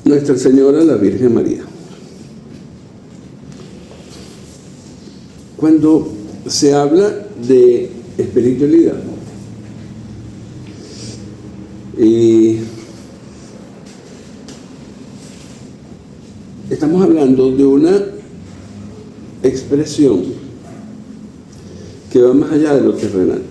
Nuestra Señora, la Virgen María. Cuando se habla de espiritualidad, y estamos hablando de una expresión que va más allá de lo terrenal.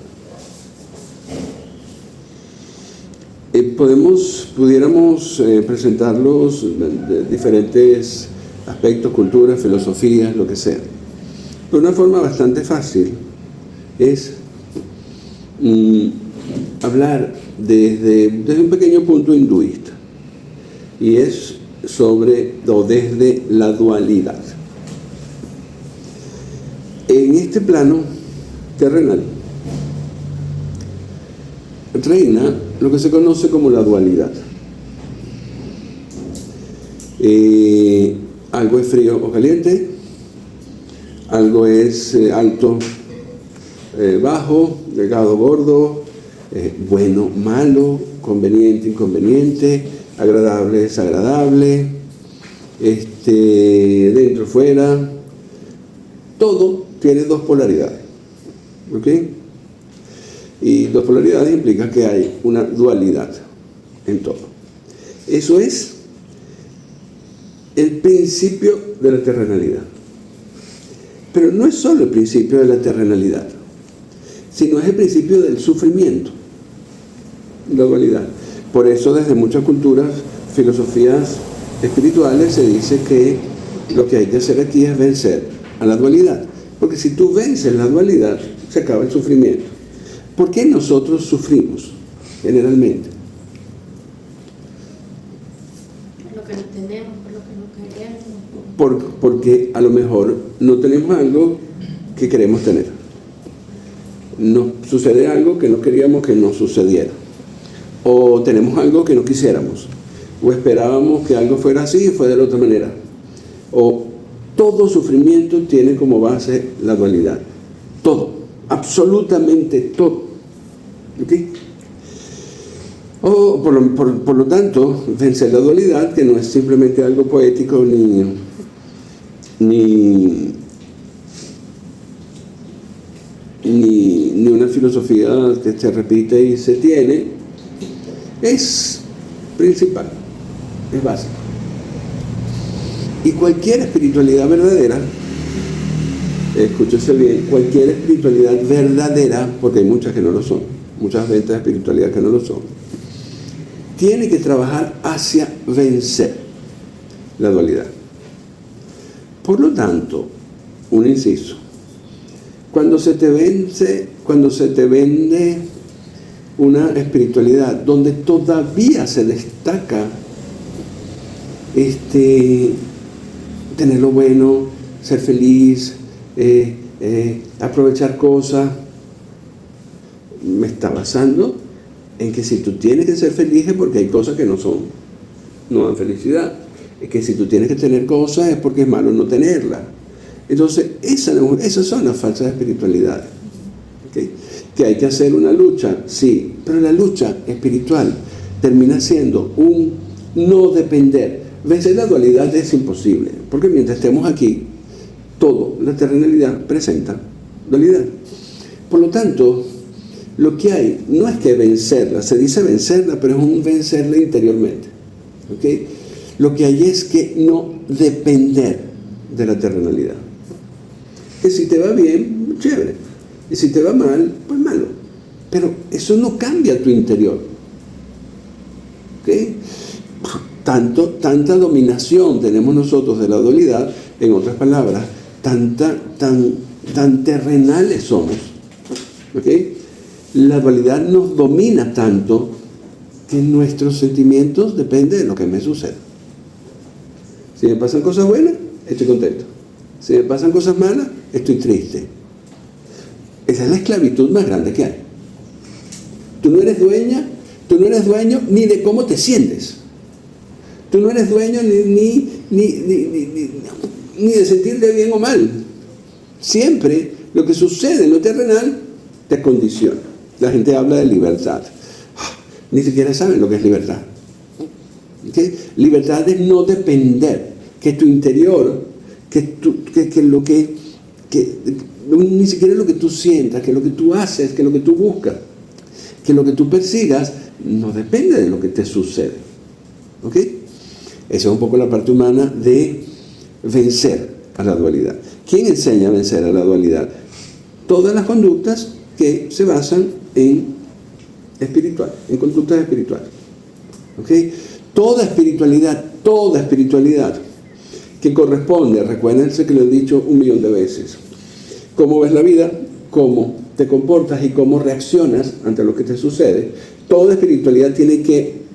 Pudiéramos presentarlos de diferentes aspectos, culturas, filosofías, lo que sea. Pero una forma bastante fácil es hablar desde un pequeño punto hinduista, y es sobre o desde la dualidad. En este plano terrenal reina lo que se conoce como la dualidad. Algo es frío o caliente, algo es alto, bajo, delgado, gordo, bueno, malo, conveniente, inconveniente, agradable, desagradable, dentro, fuera. Todo tiene dos polaridades, ¿ok? Y dos polaridades implica que hay una dualidad en todo. Eso es el principio de la terrenalidad. Pero no es solo el principio de la terrenalidad, sino es el principio del sufrimiento, la dualidad. Por eso desde muchas culturas, filosofías espirituales, se dice que lo que hay que hacer aquí es vencer a la dualidad. Porque si tú vences la dualidad, se acaba el sufrimiento. ¿Por qué nosotros sufrimos generalmente? Por lo que no tenemos, por lo que no queremos. Porque a lo mejor no tenemos algo que queremos tener. Nos sucede algo que no queríamos que nos sucediera. O tenemos algo que no quisiéramos. O esperábamos que algo fuera así y fue de la otra manera. O todo sufrimiento tiene como base la dualidad. Todo. Absolutamente todo. ¿Ok? O por lo tanto, vencer la dualidad, que no es simplemente algo poético ni una filosofía que se repite y se tiene, es principal, es básico. Y cualquier espiritualidad verdadera, escúchese bien, cualquier espiritualidad verdadera, porque hay muchas que no lo son, muchas ventas de espiritualidad que no lo son, tiene que trabajar hacia vencer la dualidad. Por lo tanto, un inciso, cuando se te vende una espiritualidad donde todavía se destaca tener lo bueno, ser feliz, aprovechar cosas, me está basando en que si tú tienes que ser feliz es porque hay cosas que no dan felicidad. Es que si tú tienes que tener cosas es porque es malo no tenerlas. Entonces, esas son las falsas espiritualidades. ¿Okay? Que hay que hacer una lucha, sí, pero la lucha espiritual termina siendo un no depender. Vencer la dualidad es imposible, porque mientras estemos aquí, la terrenalidad presenta dualidad. Por lo tanto, lo que hay no es que vencerla, se dice vencerla, pero es un vencerla interiormente. ¿Okay? Lo que hay es que no depender de la terrenalidad. Que si te va bien, chévere. Y si te va mal, pues malo. Pero eso no cambia tu interior. ¿Okay? Tanta dominación tenemos nosotros de la dualidad, en otras palabras, tan terrenales somos. ¿Okay? La dualidad nos domina tanto que nuestros sentimientos dependen de lo que me sucede. Si me pasan cosas buenas, estoy contento. Si me pasan cosas malas, estoy triste. Esa es la esclavitud más grande que hay. Tú no eres dueño ni de cómo te sientes. Tú no eres dueño ni de sentirte bien o mal. Siempre lo que sucede en lo terrenal te condiciona. La gente habla de libertad. Ni siquiera saben lo que es libertad. ¿Okay? Libertad de no depender, que tu interior, ni siquiera lo que tú sientas, que lo que tú haces, que lo que tú buscas, que lo que tú persigas, no depende de lo que te sucede. ¿Ok? Esa es un poco la parte humana de vencer a la dualidad. ¿Quién enseña a vencer a la dualidad? Todas las conductas que se basan en conductas espirituales. ¿Ok? Toda espiritualidad que corresponde, recuérdense que lo he dicho 1.000.000 de veces, cómo ves la vida, cómo te comportas y cómo reaccionas ante lo que te sucede. Toda espiritualidad tiene que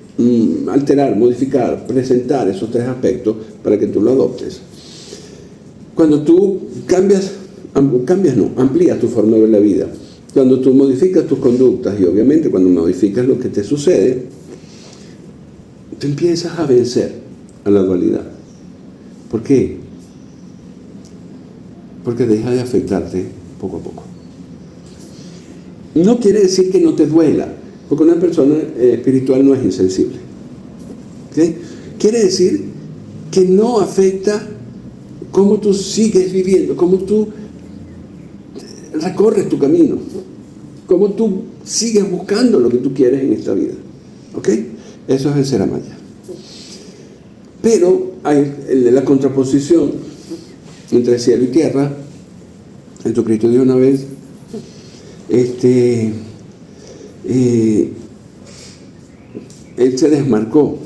alterar, modificar, presentar esos 3 aspectos para que tú lo adoptes. Cuando tú amplías tu forma de ver la vida, cuando tú modificas tus conductas y obviamente cuando modificas lo que te sucede, tú empiezas a vencer a la dualidad. ¿Por qué? Porque deja de afectarte poco a poco. No quiere decir que no te duela, porque una persona espiritual no es insensible. ¿Okay? Quiere decir que no afecta cómo tú sigues viviendo, cómo tú recorres tu camino, cómo tú sigues buscando lo que tú quieres en esta vida. ¿Ok? Eso es vencer a Maya. Pero hay la contraposición entre cielo y tierra. Jesucristo dijo una vez, Él se desmarcó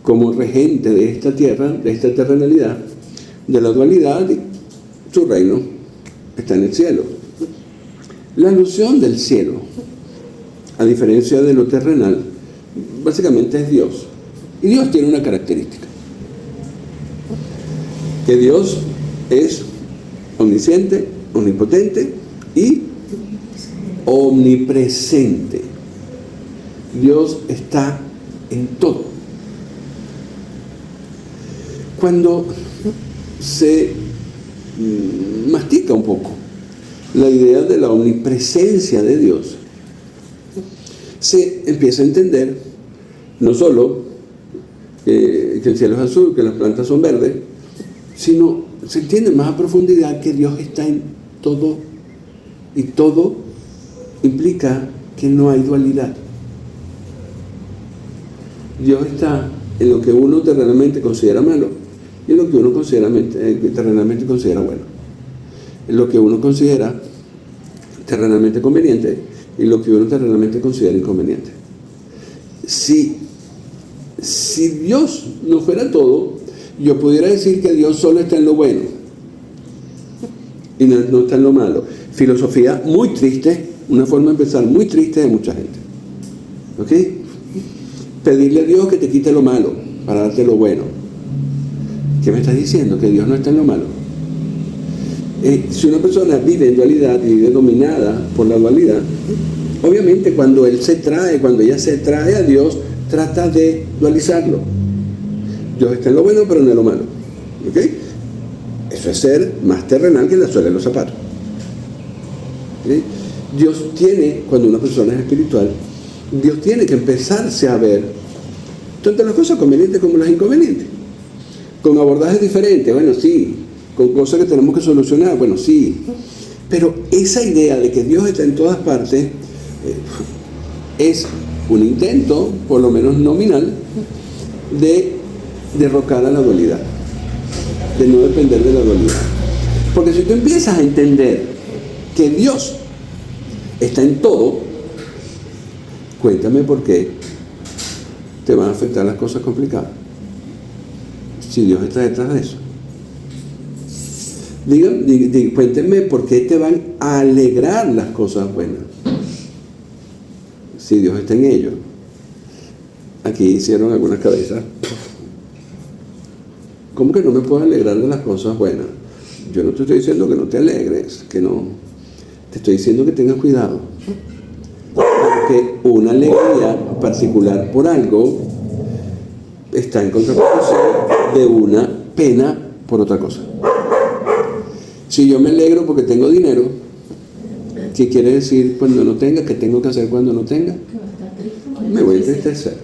como regente de esta tierra, de esta terrenalidad, de la dualidad. Su reino está en el cielo. La alusión del cielo, a diferencia de lo terrenal, básicamente es Dios. Y Dios tiene una característica, que Dios es omnisciente, omnipotente y omnipresente. Dios está en todo. Cuando se mastica un poco la idea de la omnipresencia de Dios, se empieza a entender no solo que el cielo es azul, que las plantas son verdes, sino se entiende más a profundidad que Dios está en todo, y todo implica que no hay dualidad. Dios está en lo que uno terrenalmente considera malo y en lo que uno terrenalmente considera bueno, en lo que uno considera terrenalmente conveniente y lo que uno terrenalmente considera inconveniente. Si Dios no fuera todo, yo pudiera decir que Dios solo está en lo bueno y no está en lo malo. Filosofía muy triste, una forma de pensar muy triste de mucha gente. ¿Ok? Pedirle a Dios que te quite lo malo para darte lo bueno. ¿Qué me estás diciendo? Que Dios no está en lo malo. Si una persona vive en dualidad y vive dominada por la dualidad, obviamente cuando ella se trae a Dios, trata de dualizarlo. Dios está en lo bueno, pero no en lo malo. ¿Ok? Eso es ser más terrenal que la suela de los zapatos. ¿Okay? Dios tiene, cuando una persona es espiritual, Dios tiene que empezarse a ver tanto las cosas convenientes como las inconvenientes, con abordajes diferentes. Bueno, sí, con cosas que tenemos que solucionar, bueno, sí, pero esa idea de que Dios está en todas partes es un intento, por lo menos nominal, de derrocar a la dualidad, de no depender de la dualidad. Porque si tú empiezas a entender que Dios está en todo, cuéntame por qué te van a afectar las cosas complicadas si Dios está detrás de eso. Cuéntenme por qué te van a alegrar las cosas buenas si Dios está en ello. Aquí hicieron algunas cabezas. ¿Cómo que no me puedo alegrar de las cosas buenas? Yo no te estoy diciendo que no te alegres, que no. Te estoy diciendo que tengas cuidado. Porque una alegría particular por algo está en contraposición de una pena por otra cosa. Si yo me alegro porque tengo dinero, ¿qué quiere decir cuando no tenga? ¿Qué tengo que hacer cuando no tenga? Me voy a entristecer.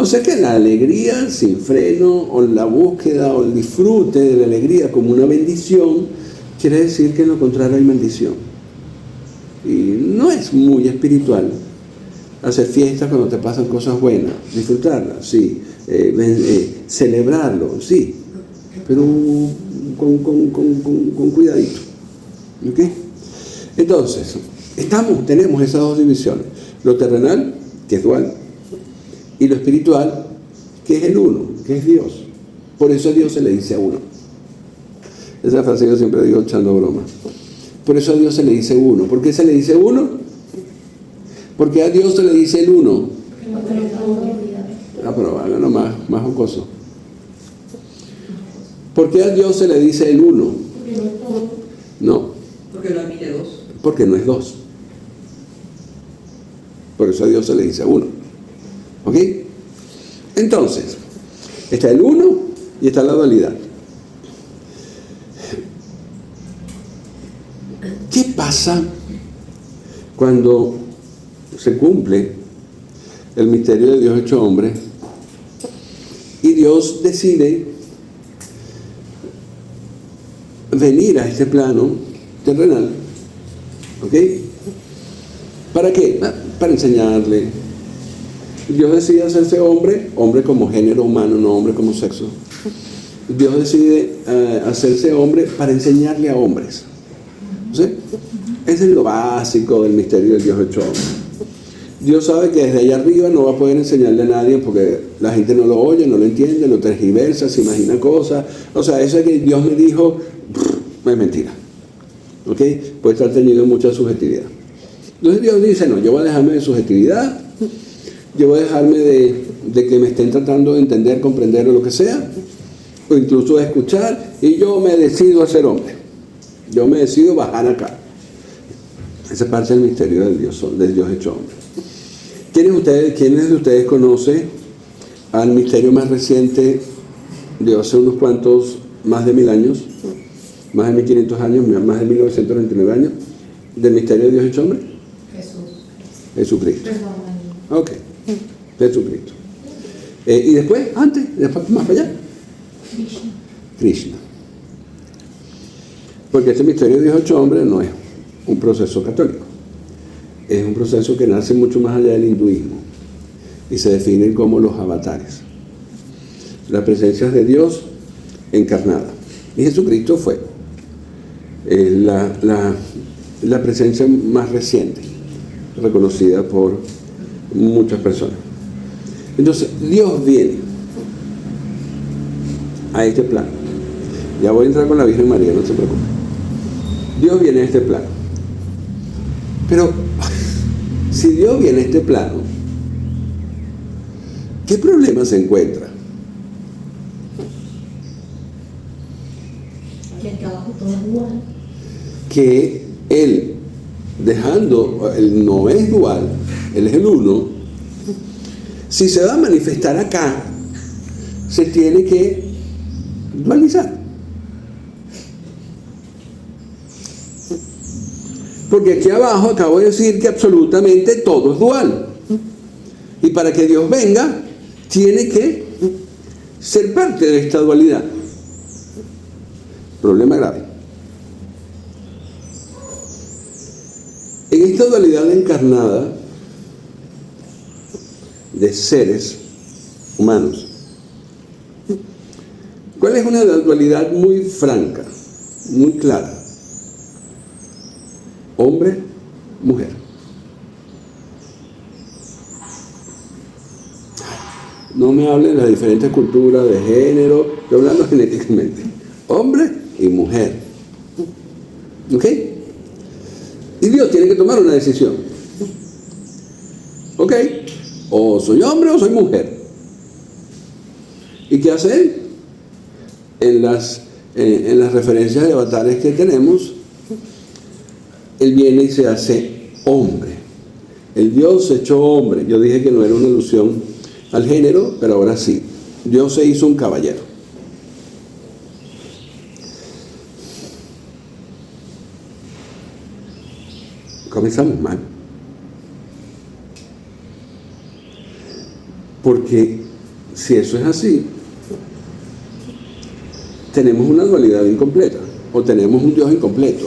O sea que la alegría sin freno, o la búsqueda o el disfrute de la alegría como una bendición, quiere decir que en lo contrario hay maldición. Y no es muy espiritual hacer fiestas cuando te pasan cosas buenas, disfrutarlas, sí, celebrarlo, sí, pero con cuidadito. ¿Ok? Entonces, tenemos esas dos divisiones, lo terrenal, que es dual, y lo espiritual, que es el uno, que es Dios. Por eso a Dios se le dice uno. Esa frase yo siempre digo echando bromas. Por eso a Dios se le dice uno. ¿Por qué se le dice uno? Porque a Dios se le dice el uno. Ah, pero háganlo más jocoso. ¿Por qué a Dios se le dice el uno? No. Porque no admite dos. Porque no es dos. Por eso a Dios se le dice uno. ¿Ok? Entonces, está el uno y está la dualidad. ¿Qué pasa cuando se cumple el misterio de Dios hecho hombre y Dios decide venir a este plano terrenal? ¿Ok? ¿Para qué? Para enseñarle. Dios decide hacerse hombre como género humano, no hombre como sexo. Dios decide hacerse hombre para enseñarle a hombres. ¿Sí? Ese es lo básico del misterio de Dios hecho hombre. Dios sabe que desde allá arriba no va a poder enseñarle a nadie porque la gente no lo oye, no lo entiende, lo tergiversa, se imagina cosas. O sea, eso que Dios me dijo, es mentira. ¿Ok? Puede estar teniendo mucha subjetividad. Entonces Dios dice, no, yo voy a dejarme de subjetividad, yo voy a dejarme de que me estén tratando de entender, comprender o lo que sea, o incluso de escuchar, y yo me decido a ser hombre. Yo me decido bajar acá. Esa es parte del misterio del Dios hecho hombre. ¿Quiénes de ustedes conocen al misterio más reciente de hace unos cuantos, más de 1000 años, más de 1500 años, más de 1929 años, del misterio de Dios hecho hombre? Jesucristo. Ok, Jesucristo. Y después, más para allá, Krishna. Porque este misterio de Dios hecho hombre no es un proceso católico. Es un proceso que nace mucho más allá del hinduismo y se define como los avatares, las presencias de Dios encarnada. Y Jesucristo fue la presencia más reciente, reconocida por muchas personas. Entonces, Dios viene a este plano. Ya voy a entrar con la Virgen María, no se preocupe. Dios viene a este plano. Pero, si Dios viene a este plano, ¿qué problema se encuentra? Que el trabajo todo es igual. Que Él, Él no es dual, Él es el uno. Si se va a manifestar acá, se tiene que dualizar. Porque aquí abajo acabo de decir que absolutamente todo es dual. Y para que Dios venga, tiene que ser parte de esta dualidad. Problema grave. En esta dualidad encarnada de seres humanos, ¿cuál es una dualidad muy franca, muy clara? Hombre, mujer. No me hablen de las diferentes culturas, de género, estoy hablando genéticamente. Hombre y mujer. ¿Ok? Y Dios tiene que tomar una decisión. ¿Ok? O soy hombre o soy mujer. ¿Y qué hace Él? En las referencias de avatares que tenemos, Él viene y se hace hombre. El Dios hecho hombre. Yo dije que no era una alusión al género, pero ahora sí. Dios se hizo un caballero. Comenzamos mal. Porque si eso es así, tenemos una dualidad incompleta, o tenemos un Dios incompleto.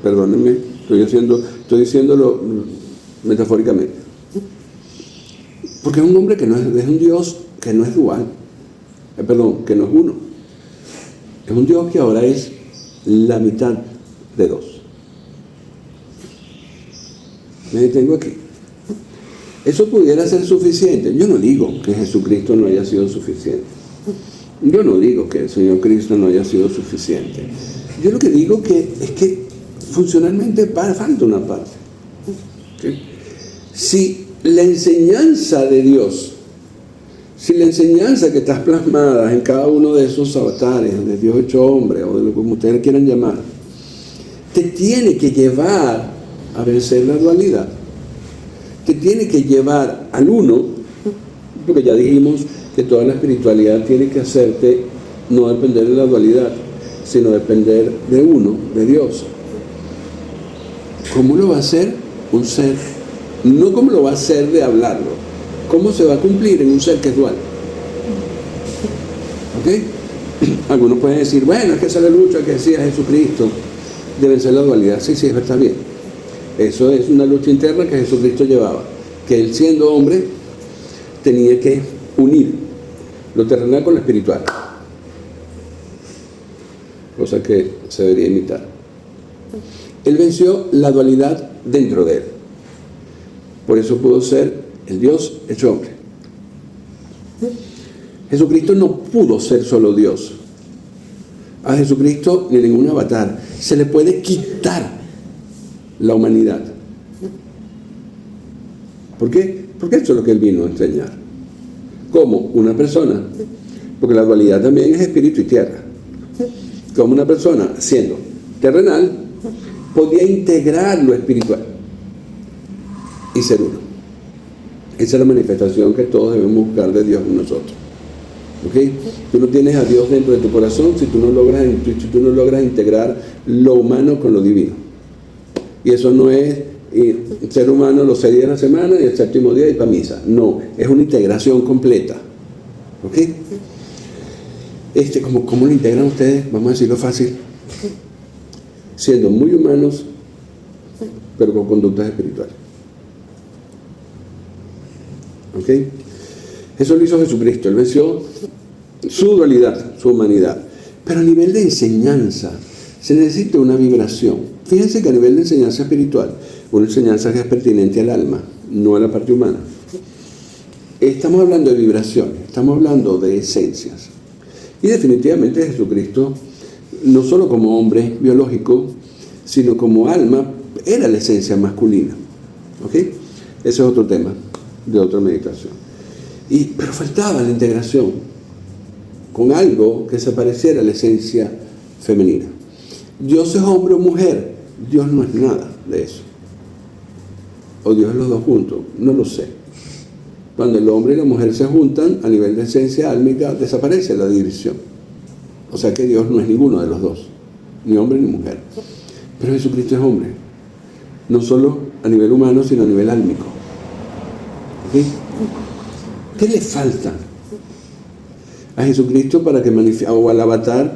Perdónenme, estoy diciéndolo metafóricamente. Porque es un hombre que no es un Dios que no es dual, que no es uno. Es un Dios que ahora es la mitad de dos. Me detengo aquí. Eso pudiera ser suficiente. Yo no digo que Jesucristo no haya sido suficiente. Yo no digo que el Señor Cristo no haya sido suficiente. Yo lo que digo es que funcionalmente falta una parte. ¿Sí? Si la enseñanza de Dios, si la enseñanza que está plasmada en cada uno de esos avatares, de Dios hecho hombre, o de lo que ustedes quieran llamar, te tiene que llevar a vencer la dualidad, te tiene que llevar al uno, porque ya dijimos que toda la espiritualidad tiene que hacerte no depender de la dualidad, sino depender de uno, de Dios. ¿Cómo lo va a hacer un ser? No cómo lo va a hacer de hablarlo, cómo se va a cumplir en un ser que es dual. ¿Ok? Algunos pueden decir, bueno, es que esa es la lucha que decía Jesucristo de vencer la dualidad. Sí, está bien. Eso es una lucha interna que Jesucristo llevaba, que él siendo hombre tenía que unir lo terrenal con lo espiritual, cosa que se debería imitar. Él venció la dualidad dentro de él, por eso pudo ser el Dios hecho hombre. Jesucristo no pudo ser solo Dios. A Jesucristo ni ningún avatar se le puede quitar la humanidad. ¿Por qué? Porque eso es lo que él vino a enseñar. Como una persona, porque la dualidad también es espíritu y tierra. Como una persona, siendo terrenal, podía integrar lo espiritual y ser uno. Esa es la manifestación que todos debemos buscar de Dios en nosotros. ¿Ok? Tú no tienes a Dios dentro de tu corazón si tú no logras integrar lo humano con lo divino. Y eso no es ser humano los 6 días de la semana y el 7º día ir para misa. No, es una integración completa. ¿Ok? ¿Cómo lo integran ustedes? Vamos a decirlo fácil. Siendo muy humanos, pero con conductas espirituales. ¿Ok? Eso lo hizo Jesucristo. Él venció su dualidad, su humanidad. Pero a nivel de enseñanza se necesita una vibración. Fíjense que a nivel de enseñanza espiritual, una enseñanza que es pertinente al alma, no a la parte humana. Estamos hablando de vibraciones, estamos hablando de esencias. Y definitivamente Jesucristo, no solo como hombre biológico, sino como alma, era la esencia masculina. ¿Ok? Ese es otro tema de otra meditación. Pero faltaba la integración con algo que se pareciera a la esencia femenina. Dios es hombre o mujer. Dios no es nada de eso. O Dios es los dos juntos. No lo sé. Cuando el hombre y la mujer se juntan, a nivel de esencia álmica, desaparece la división. O sea que Dios no es ninguno de los dos. Ni hombre ni mujer. Pero Jesucristo es hombre. No solo a nivel humano, sino a nivel álmico. ¿Okay? ¿Qué le falta a Jesucristo para que o al avatar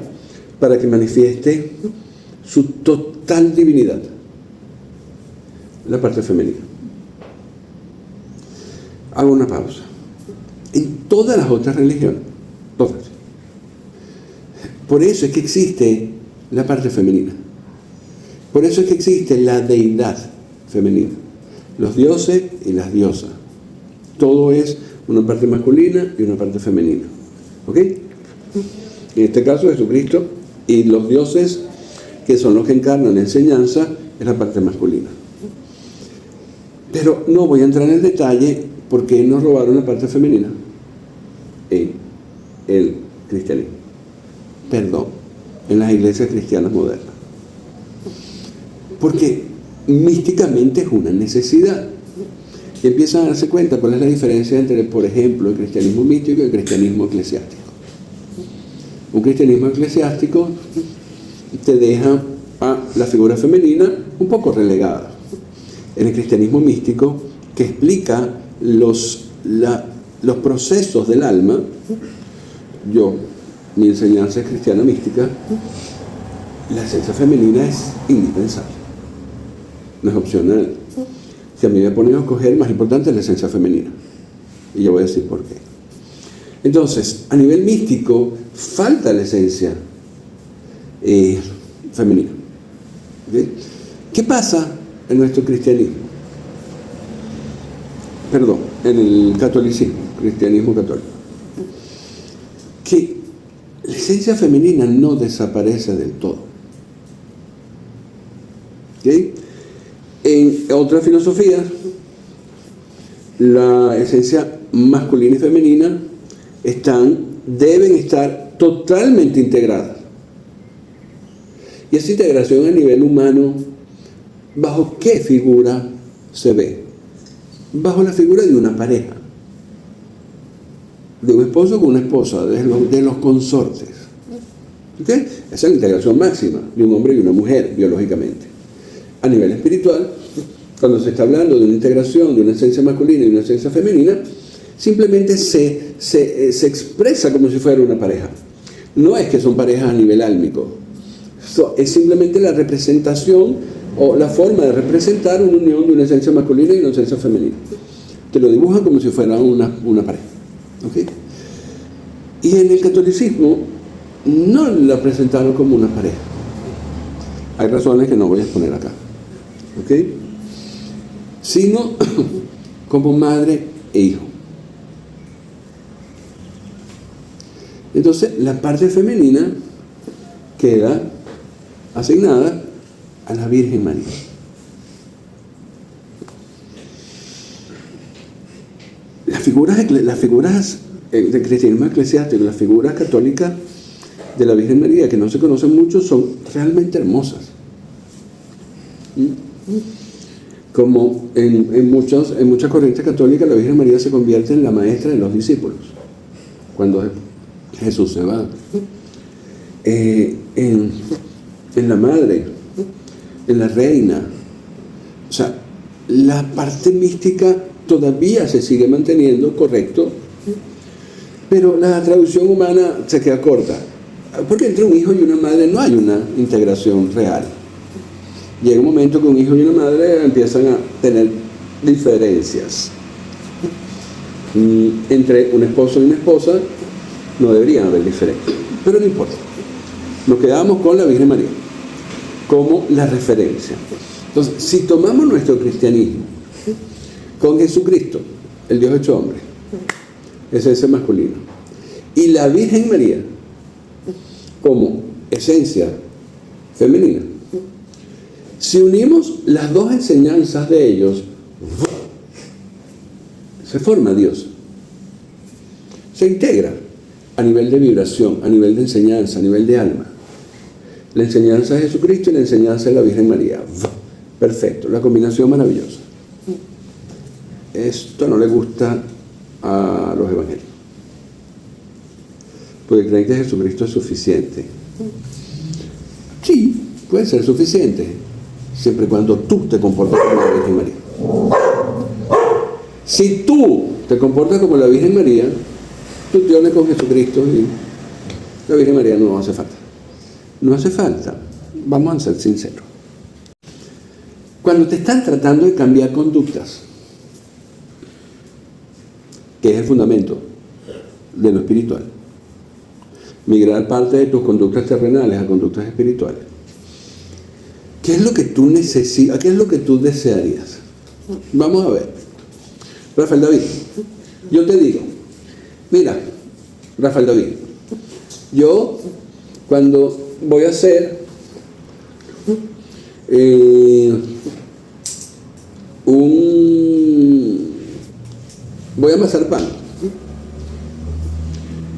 para que manifieste su total divinidad? La parte femenina. Hago una pausa. En todas las otras religiones, todas, por eso es que existe la parte femenina. Por eso es que existe la deidad femenina. Los dioses y las diosas. Todo es una parte masculina y una parte femenina. ¿Ok? En este caso Jesucristo y los dioses, que son los que encarnan la enseñanza, es la parte masculina. Pero no voy a entrar en el detalle porque nos robaron la parte femenina en el cristianismo. Perdón, en las iglesias cristianas modernas. Porque místicamente es una necesidad. Y empiezan a darse cuenta cuál es la diferencia entre, por ejemplo, el cristianismo místico y el cristianismo eclesiástico. Un cristianismo eclesiástico te deja a la figura femenina un poco relegada. En el cristianismo místico, que explica los procesos del alma, mi enseñanza es cristiana mística, la esencia femenina es indispensable, no es opcional. Si a mí me ponen a escoger, más importante es la esencia femenina. Y yo voy a decir por qué. Entonces, a nivel místico, falta la esencia femenina. ¿Okay? ¿Qué pasa en nuestro cristianismo? Perdón, en el catolicismo, cristianismo católico. Que la esencia femenina no desaparece del todo. ¿Okay? En otras filosofías, la esencia masculina y femenina deben estar totalmente integradas. Y esa integración a nivel humano, ¿bajo qué figura se ve? Bajo la figura de una pareja, de un esposo con una esposa, de los consortes. ¿Okay? Esa es la integración máxima de un hombre y una mujer, biológicamente. A nivel espiritual, cuando se está hablando de una integración de una esencia masculina y una esencia femenina, simplemente se expresa como si fuera una pareja. No es que son parejas a nivel álmico, es simplemente la representación o la forma de representar una unión de una esencia masculina y una esencia femenina. Te lo dibujan como si fuera una pareja. ¿Okay? Y en el catolicismo no la presentaron como una pareja. Hay razones que no voy a exponer acá. ¿Okay? Sino como madre e hijo. Entonces, la parte femenina queda asignada a la Virgen María. Las figuras del cristianismo eclesiástico, las figuras católicas de la Virgen María, que no se conocen mucho, son realmente hermosas. Como en muchas corrientes católicas, la Virgen María se convierte en la maestra de los discípulos cuando Jesús se va. En la madre, en la reina. O sea, la parte mística todavía se sigue manteniendo, correcto, pero la traducción humana se queda corta, porque entre un hijo y una madre no hay una integración real. Llega un momento que un hijo y una madre empiezan a tener diferencias. Entre un esposo y una esposa no deberían haber diferencias, pero no importa. Nos quedamos con la Virgen María como la referencia. Entonces, si tomamos nuestro cristianismo con Jesucristo, el Dios hecho hombre, esencia masculina, y la Virgen María como esencia femenina, si unimos las dos enseñanzas de ellos, se forma Dios. Se integra a nivel de vibración, a nivel de enseñanza, a nivel de alma. La enseñanza de Jesucristo y la enseñanza de la Virgen María. Perfecto, la combinación maravillosa. Esto no le gusta a los evangélicos, porque creen que Jesucristo es suficiente. Sí, puede ser suficiente, siempre y cuando tú te comportas como la Virgen María. Si tú te comportas como la Virgen María, tú te unes con Jesucristo y la Virgen María no hace falta. No hace falta, vamos a ser sinceros. Cuando te están tratando de cambiar conductas, que es el fundamento de lo espiritual, migrar parte de tus conductas terrenales a conductas espirituales, ¿qué es lo que tú necesitas? ¿Qué es lo que tú desearías? Vamos a ver. Rafael David, yo te digo, mira, Rafael David, yo cuando voy a hacer voy a amasar pan.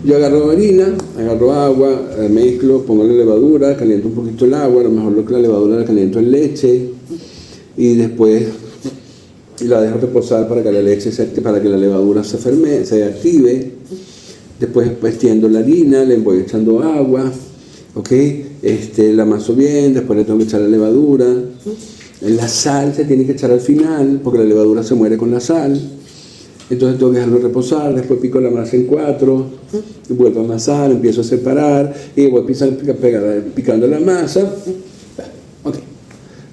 Yo agarro harina, agarro agua, mezclo, pongo la levadura, caliento un poquito el agua, a lo mejor la levadura la caliento en leche y después la dejo reposar para que la levadura se fermente, se active. Después tiendo la harina, le voy echando agua, ¿ok? La amaso bien, después le tengo que echar la levadura. La sal se tiene que echar al final porque la levadura se muere con la sal. Entonces tengo que dejarlo reposar, después pico la masa en 4, y vuelvo a amasar, empiezo a separar, y voy picando la masa. Ok,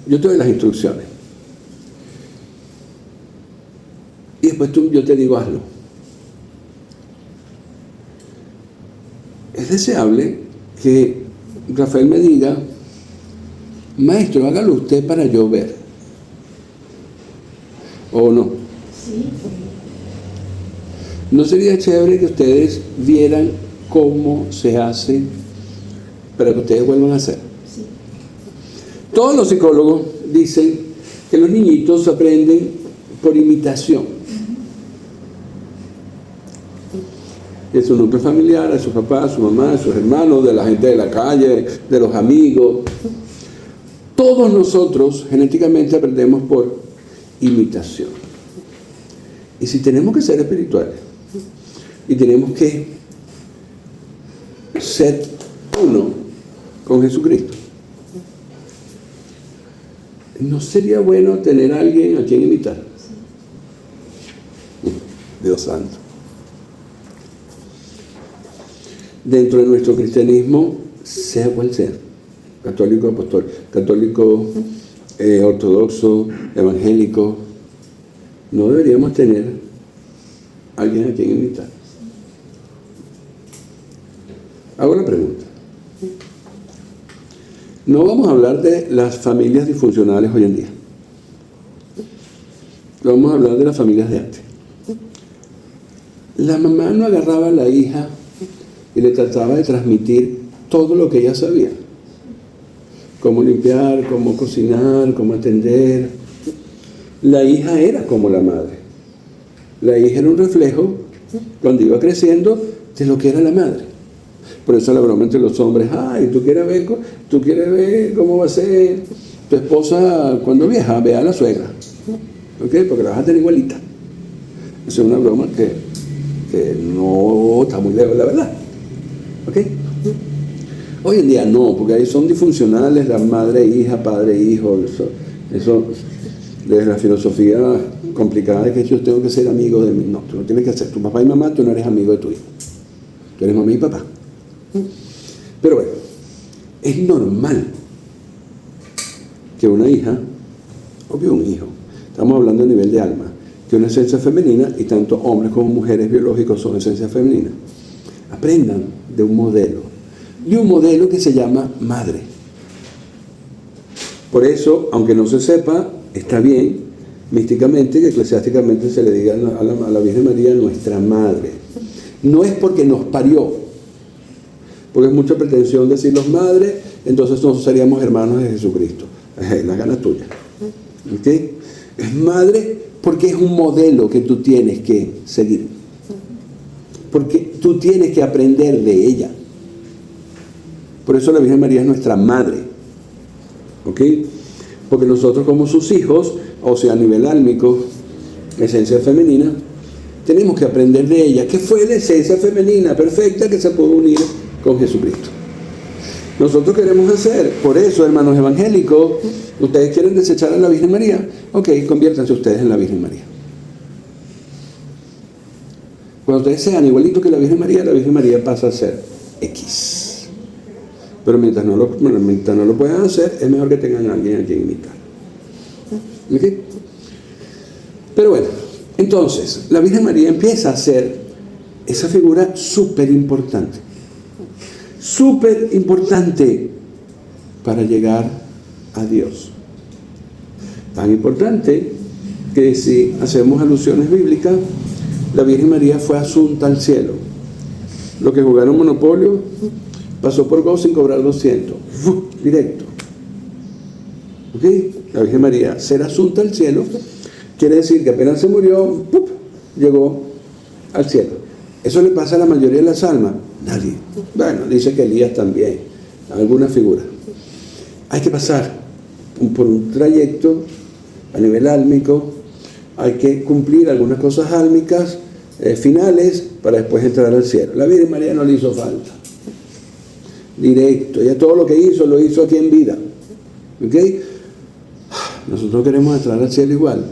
yo te doy las instrucciones. Y después yo te digo, hazlo. Es deseable que Rafael me diga, maestro, hágalo usted para yo ver. ¿O no? Sí. ¿No sería chévere que ustedes vieran cómo se hace para que ustedes vuelvan a hacer? Sí. Todos los psicólogos dicen que los niñitos aprenden por imitación. De su núcleo familiar, de su papá, de su mamá, de sus hermanos, de la gente de la calle, de los amigos. Todos nosotros genéticamente aprendemos por imitación. Y si tenemos que ser espirituales y tenemos que ser uno con Jesucristo, ¿no sería bueno tener a alguien a quien imitar? Dios santo. Dentro de nuestro cristianismo, sea cual sea, católico, apostólico, católico, ortodoxo, evangélico, no deberíamos tener a alguien a quien imitar. Hago la pregunta. No vamos a hablar de las familias disfuncionales hoy en día. Vamos a hablar de las familias de antes. La mamá no agarraba a la hija y le trataba de transmitir todo lo que ella sabía. Cómo limpiar, cómo cocinar, cómo atender. La hija era como la madre. La hija era un reflejo, cuando iba creciendo, de lo que era la madre. Por eso la broma entre los hombres, ay, ¿tú quieres ver cómo va a ser tu esposa cuando vieja? Ve a la suegra. ¿Ok? Porque la vas a tener igualita. Esa es una broma que no está muy lejos, la verdad. ¿Ok? Hoy en día no, porque ahí son disfuncionales, la madre, hija, padre, hijo. Eso desde la filosofía complicada de que yo tengo que ser amigo de mí. No, tú no tienes que ser. Tu papá y mamá, tú no eres amigo de tu hijo. Tú eres mamá y papá. Pero bueno, es normal que una hija o que un hijo, estamos hablando a nivel de alma, que una esencia femenina, y tanto hombres como mujeres biológicos son esencias femeninas, aprendan de un modelo que se llama madre. Por eso, aunque no se sepa, está bien místicamente que eclesiásticamente se le diga a la Virgen María nuestra madre. No es porque nos parió, porque es mucha pretensión decirnos madre, entonces nosotros seríamos hermanos de Jesucristo. La gana tuya. ¿Okay? Es madre porque es un modelo que tú tienes que seguir. Porque tú tienes que aprender de ella. Por eso la Virgen María es nuestra madre. ¿Ok? Porque nosotros como sus hijos, o sea, a nivel álmico, esencia femenina, tenemos que aprender de ella, que fue la esencia femenina perfecta que se puede unir con Jesucristo. Nosotros queremos hacer, por eso, hermanos evangélicos, ustedes quieren desechar a la Virgen María, ok, conviértanse ustedes en la Virgen María. Cuando ustedes sean igualitos que la Virgen María pasa a ser X. Pero mientras no lo puedan hacer, es mejor que tengan a alguien a quien imitar. ¿Okay? Pero bueno, entonces, la Virgen María empieza a ser esa figura súper importante para llegar a Dios. Tan importante que si hacemos alusiones bíblicas, la Virgen María fue asunta al cielo. Los que jugaron Monopolio, pasó por Go sin cobrar 200. Directo. ¿Ok? La Virgen María, ser asunta al cielo, quiere decir que apenas se murió, ¡pup!, llegó al cielo. ¿Eso le pasa a la mayoría de las almas? Nadie. Bueno, dice que Elías también, alguna figura. Hay que pasar por un trayecto a nivel álmico, hay que cumplir algunas cosas álmicas finales para después entrar al cielo. La Virgen María no le hizo falta. Directo, ella todo lo que hizo, lo hizo aquí en vida. ¿Ok? Nosotros queremos entrar al cielo igual,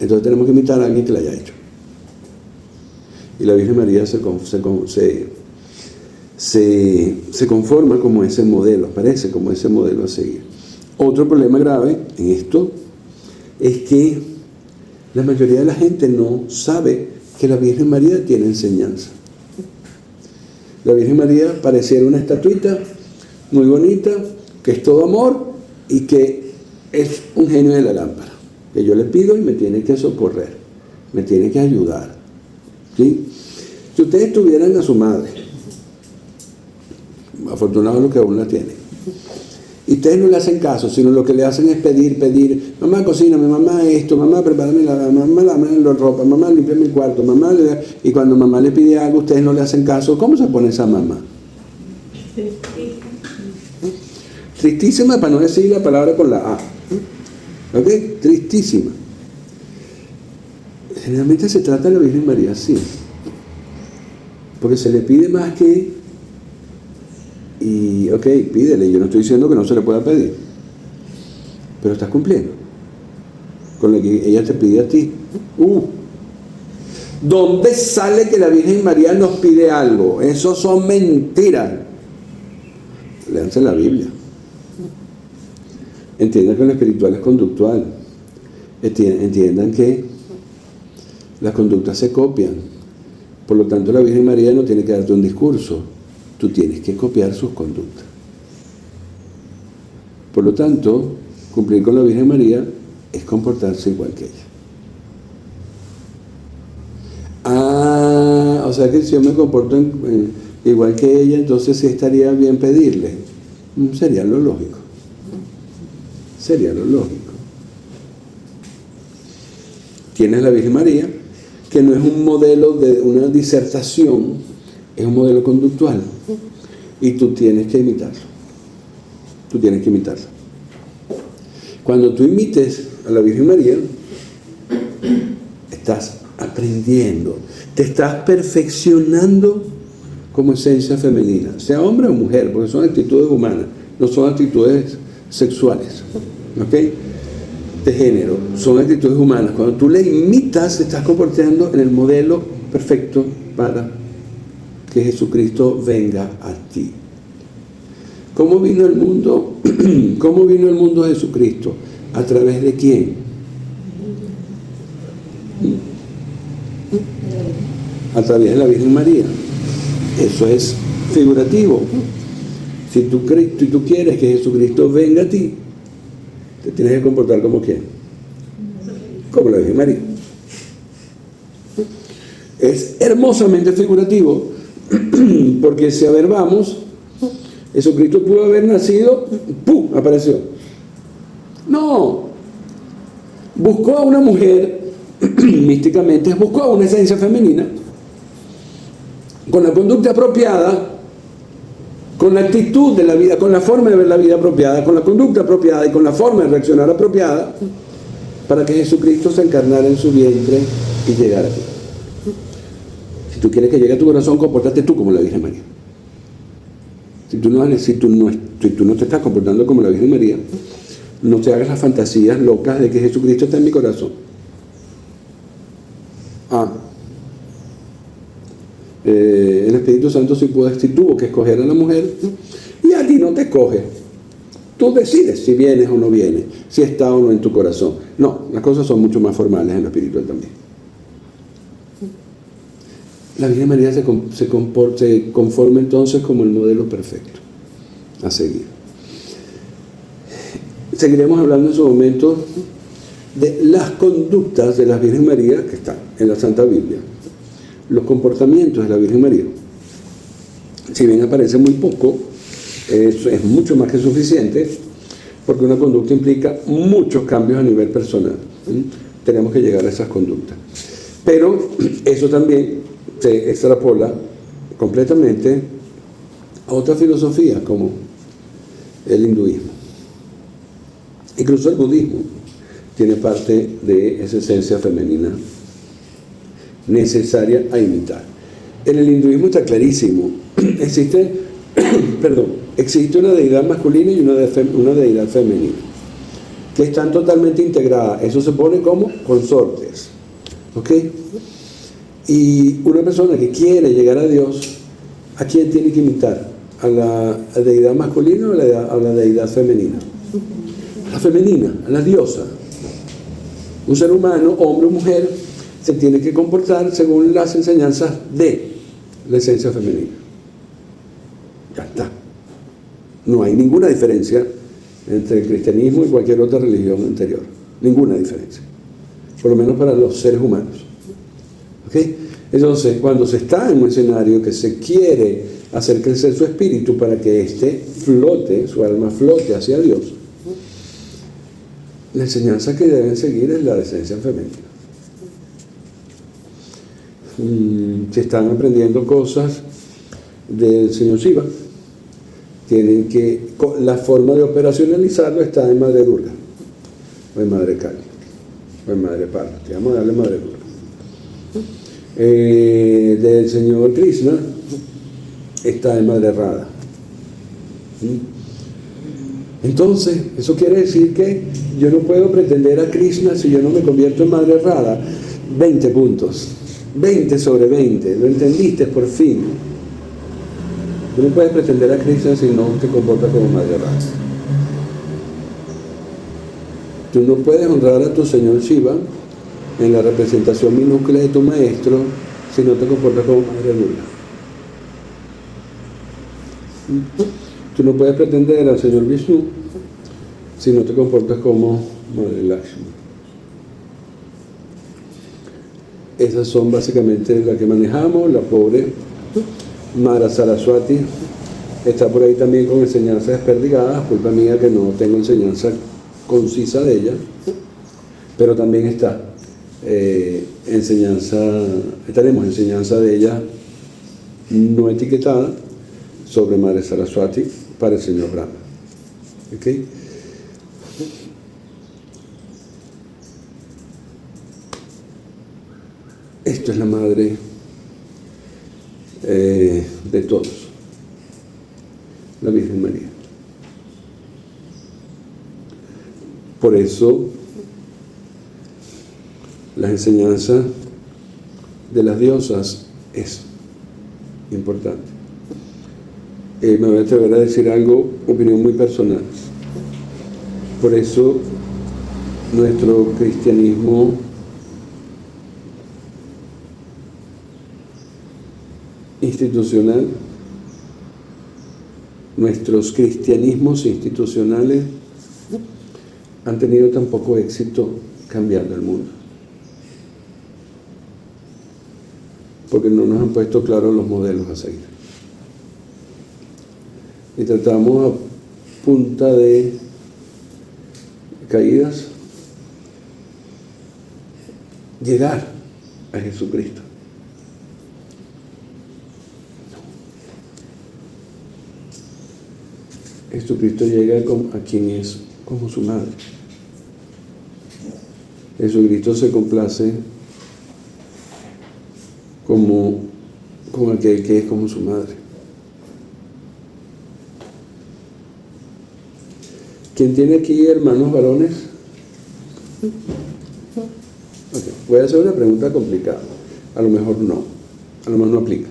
entonces tenemos que imitar a alguien que lo haya hecho. Y la Virgen María se conforma como ese modelo, parece como ese modelo a seguir. Otro problema grave en esto es que la mayoría de la gente no sabe que la Virgen María tiene enseñanza. La Virgen María pareciera una estatuita muy bonita, que es todo amor y que es un genio de la lámpara, que yo le pido y me tiene que socorrer, me tiene que ayudar, ¿sí? Si ustedes tuvieran a su madre, afortunado lo que aún la tiene, y ustedes no le hacen caso, sino lo que le hacen es pedir, mamá cocíname, mamá esto, mamá prepárame mamá lávame la ropa, mamá límpiame el cuarto, mamá, y cuando mamá le pide algo ustedes no le hacen caso, ¿cómo se pone esa mamá? Tristísima, para no decir la palabra con la A. ¿Ok? Tristísima. Generalmente se trata de la Virgen María así, porque se le pide más que, y ok, pídele, yo no estoy diciendo que no se le pueda pedir, pero estás cumpliendo con lo que ella te pide a ti. ¿Dónde sale que la Virgen María nos pide algo? Eso son mentiras. Léanse la Biblia. Entiendan que lo espiritual es conductual. Entiendan que las conductas se copian. Por lo tanto, la Virgen María no tiene que darte un discurso. Tú tienes que copiar sus conductas. Por lo tanto, cumplir con la Virgen María es comportarse igual que ella. O sea que si yo me comporto igual que ella, entonces sí estaría bien pedirle. Sería lo lógico. Sería lo lógico. Tienes la Virgen María, que no es un modelo de una disertación, es un modelo conductual. Y tú tienes que imitarlo. Tú tienes que imitarlo. Cuando tú imites a la Virgen María, estás aprendiendo, te estás perfeccionando como esencia femenina, sea hombre o mujer, porque son actitudes humanas, no son actitudes sexuales, ¿ok? De género, son actitudes humanas. Cuando tú le imitas, te estás comportando en el modelo perfecto para que Jesucristo venga a ti. ¿Cómo vino el mundo? ¿Cómo vino el mundo a Jesucristo? ¿A través de quién? A través de la Virgen María. Eso es figurativo. Si tú quieres que Jesucristo venga a ti, te tienes que comportar como quién. Como la Virgen María. Es hermosamente figurativo, porque si averbamos, Jesucristo pudo haber nacido, ¡pum!, apareció. No, buscó a una mujer, místicamente, buscó a una esencia femenina, con la conducta apropiada, con la actitud de la vida, con la forma de ver la vida apropiada, con la conducta apropiada y con la forma de reaccionar apropiada, para que Jesucristo se encarnara en su vientre y llegara a ti. Si tú quieres que llegue a tu corazón, compórtate tú como la Virgen María. Si tú no te estás comportando como la Virgen María, no te hagas las fantasías locas de que Jesucristo está en mi corazón. El Espíritu Santo sí tuvo que escoger a la mujer, y a ti no te escoge. Tú decides si vienes o no vienes, si está o no en tu corazón. No, las cosas son mucho más formales en lo espiritual también. La Virgen María se conforma entonces como el modelo perfecto a seguir. Seguiremos hablando en su momento de las conductas de la Virgen María que están en la Santa Biblia. Los comportamientos de la Virgen María, si bien aparece muy poco, es mucho más que suficiente, porque una conducta implica muchos cambios a nivel personal. Tenemos que llegar a esas conductas. Pero eso también se extrapola completamente a otra filosofía, como el hinduismo. Incluso el budismo tiene parte de esa esencia femenina necesaria a imitar. En el hinduismo está clarísimo. Existe una deidad masculina y una deidad femenina, que están totalmente integradas. Eso se pone como consortes, ¿ok? Y una persona que quiere llegar a Dios, ¿a quién tiene que imitar? ¿A la deidad masculina o a la deidad femenina? A la femenina, a la diosa. Un ser humano, hombre o mujer, se tiene que comportar según las enseñanzas de la esencia femenina. Ya está. No hay ninguna diferencia entre el cristianismo y cualquier otra religión anterior. Ninguna diferencia. Por lo menos para los seres humanos. ¿Ok? Entonces, cuando se está en un escenario que se quiere hacer crecer su espíritu para que éste flote, su alma flote hacia Dios, la enseñanza que deben seguir es la de esencia femenina. Si están aprendiendo cosas del señor Shiva, tienen que, la forma de operacionalizarlo está en Madre Durga, o en Madre Kali, o en Madre Parvati. Vamos a darle Madre Durga. Del señor Krishna está en Madre Radha. Entonces, eso quiere decir que yo no puedo pretender a Krishna si yo no me convierto en Madre Radha. 20 puntos, 20 sobre 20, lo entendiste por fin. Tú no puedes pretender a Krishna si no te comportas como Madre Radha. Tú no puedes honrar a tu señor Shiva en la representación minúscula de tu maestro si no te comportas como Madre Durga. Tú no puedes pretender al señor Vishnu si no te comportas como Madre Lakshmi. Esas son básicamente las que manejamos. La pobre Mara Saraswati está por ahí también con enseñanzas desperdigadas, culpa mía que no tengo enseñanza concisa de ella, pero también está tenemos enseñanza de ella no etiquetada sobre Madre Saraswati para el señor Brahma. ¿Okay? Esto es la madre de todos, la Virgen María. Por eso la enseñanza de las diosas es importante. Me voy a atrever a decir algo, opinión muy personal. Por eso nuestro cristianismo institucional, nuestros cristianismos institucionales han tenido tan poco éxito cambiando el mundo, porque no nos han puesto claros los modelos a seguir y tratamos a punta de caídas llegar a Jesucristo. Jesucristo llega a quien es como su madre. Jesucristo se complace con aquel que es como su madre. ¿Quién tiene aquí hermanos varones? Okay. Voy a hacer una pregunta complicada. A lo mejor no aplica.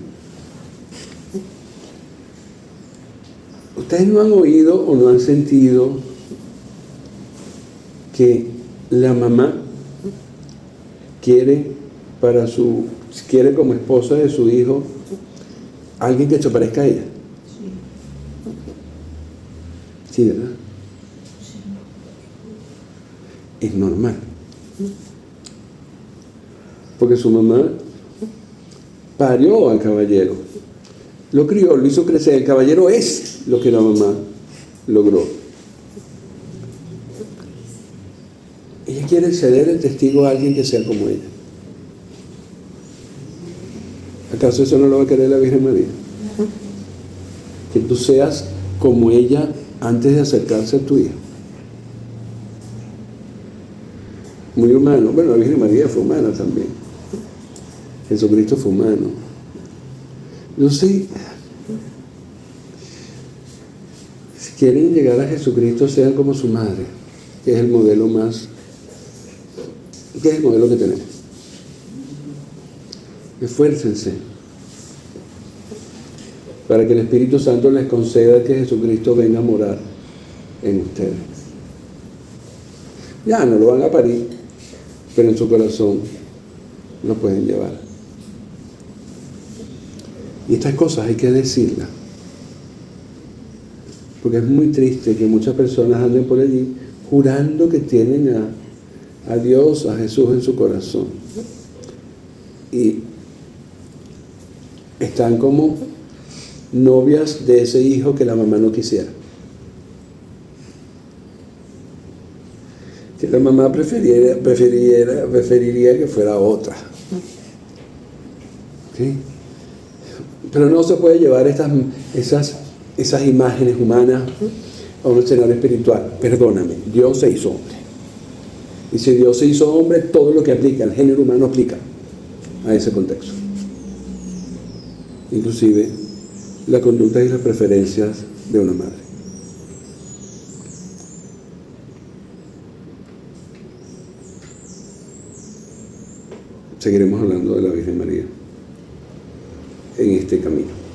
¿Ustedes no han oído o no han sentido que la mamá quiere como esposa de su hijo alguien que se parezca a ella? Sí, ¿verdad? Es normal. Porque su mamá parió al caballero, lo crió, lo hizo crecer. El caballero es lo que la mamá logró. Ella quiere ceder el testigo a alguien que sea como ella. ¿Acaso eso no lo va a querer la Virgen María? Que tú seas como ella antes de acercarse a tu hijo. Muy humano. Bueno, la Virgen María fue humana también. Jesucristo fue humano. Yo sé, si quieren llegar a Jesucristo, sean como su madre, que es el modelo que tenemos. Esfuércense para que el Espíritu Santo les conceda que Jesucristo venga a morar en ustedes. Ya no lo van a parir, pero en su corazón lo pueden llevar. Y estas cosas hay que decirlas, porque es muy triste que muchas personas anden por allí jurando que tienen a Dios, a Jesús en su corazón, y están como novias de ese hijo que la mamá no quisiera, que la mamá preferiría que fuera otra. ¿Sí? Pero no se puede llevar esas imágenes humanas a un escenario espiritual. Perdóname, Dios se hizo hombre. Y si Dios se hizo hombre, todo lo que aplica, el género humano aplica a ese contexto. Inclusive la conducta y las preferencias de una madre. Seguiremos hablando de la Virgen María en este camino.